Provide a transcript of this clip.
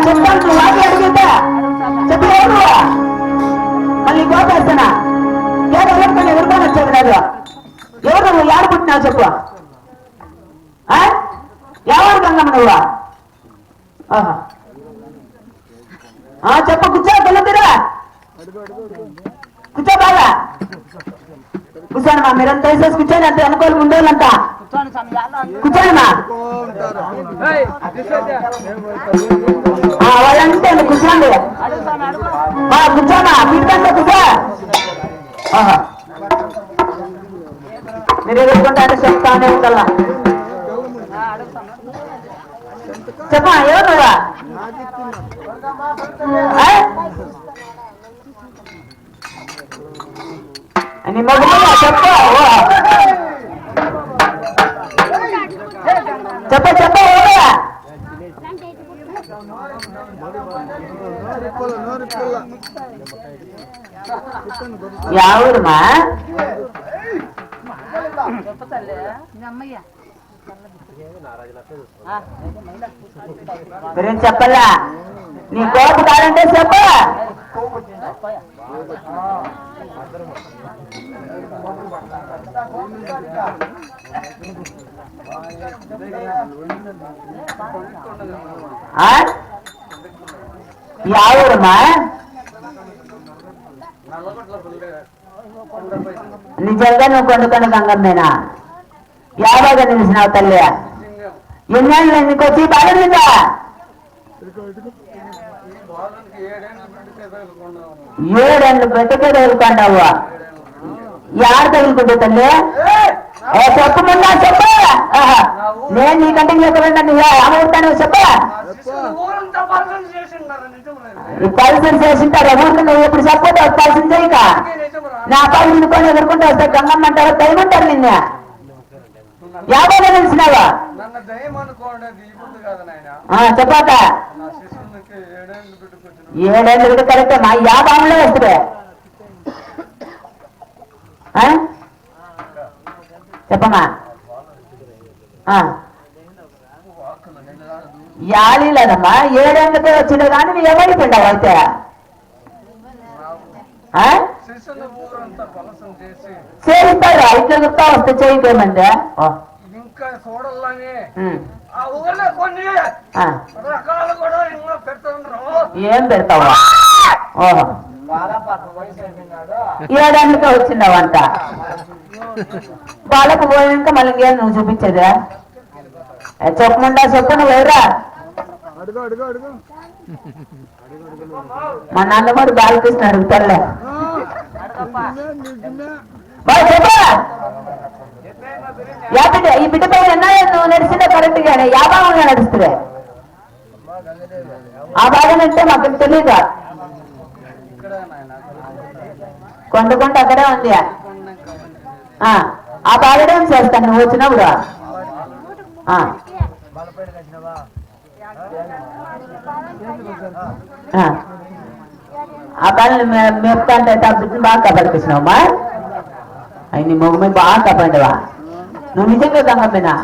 చెప్తాను వాటి అడిగితే చెప్పి మళ్ళీ కోపేస్తానా ఏదో ఎవరికొని ఎదుర్కొని వచ్చేది లేదు. ఎవరు నువ్వు ఏడు పుట్టినావు చెప్పు. ఎవరు గంగమ్మ నువ్వు? చెప్పు. కూర్చో గెలుతురా కూర్చో బాగా కూర్చోండి మా మీరంతా వేసేసి కూర్చొని అంత అనుకోని ఉండేవాళ్ళంతా కూర్చోండి మా వాళ్ళంటే కూర్చోండి కూర్చోమా మీకంటే కూర్చో. మీరు ఎదుర్కొంటే చెప్తానే ఉండాలా. చెప్పా ఎవరు నువ్వా? నీ మగ చెప్పు చెప్ప ఎవరుమా గురించి చెప్పలా. నీ కోపు కాదంటే చెప్ప. ఎవరుమా నిజంగా నువ్వు కొండకొండ గంగమ్మేనా? యాభైగా నిలిచినావు తల్లి. ఎన్నేళ్ళు నీకు వచ్చి బాగా మీద 7 ఏళ్ళు పెట్టకే తగులుకుంటావు. యాడ తగులుకుంటే తల్లి చెప్పమన్నా చెప్ప. నేను నీకంటే చెప్పకుండా నువ్వు అమౌంటాను చెప్ప. పరిచయం చేసింటారా ఊరికి? నువ్వు ఎప్పుడు చెప్పదు పరిచయం చేయక నా పని నిన్నుకొని ఎదుర్కొంటే వస్తే గంగమ్మ అంటారు దయమంటారు. నిన్న 50 తెలిసినావా చెప్పాక 7 ఏళ్ళు కరెక్టే మా 50లో వస్తుంది. చెప్పమ్మా యాలీలేదమ్మా 7 ఏళ్ళకే వచ్చిన కానీ నువ్వు ఏమైపోయినావు అయితే? చేయిస్తారా ఇట్లా గుర్తా వస్తే చేయకేమంటే ఏం పెడతావా? ఓహో 7 ఏళ్ళకే వచ్చినావంట. వాళ్ళకు పోయాక మళ్ళీ ఇంకేం నువ్వు చూపించేదా? చెప్పమంటా చెప్పు. నువ్వు ఎవరా? మా నాన్నగారు బాలకృష్ణ అడుగుతారులే. ఈ బిడ్డ పైన నువ్వు నడిచిందే కరెక్ట్ గానే 50 నడుస్తుంది. ఆ బాధనంటే మాకు తెలీదు. కొండ అక్కడే ఉంది. ఆ బాధడేం చేస్తాను నువ్వు వచ్చినప్పుడు. ఆ బాధలు మెప్తా అంటే బిడ్డను బాగా కాపాడుకొచ్చినావమ్మా. అవి నీ మొగ మీద బాగా కాపాడవా? నువ్వు నిజంగా గంగమ్మేనా?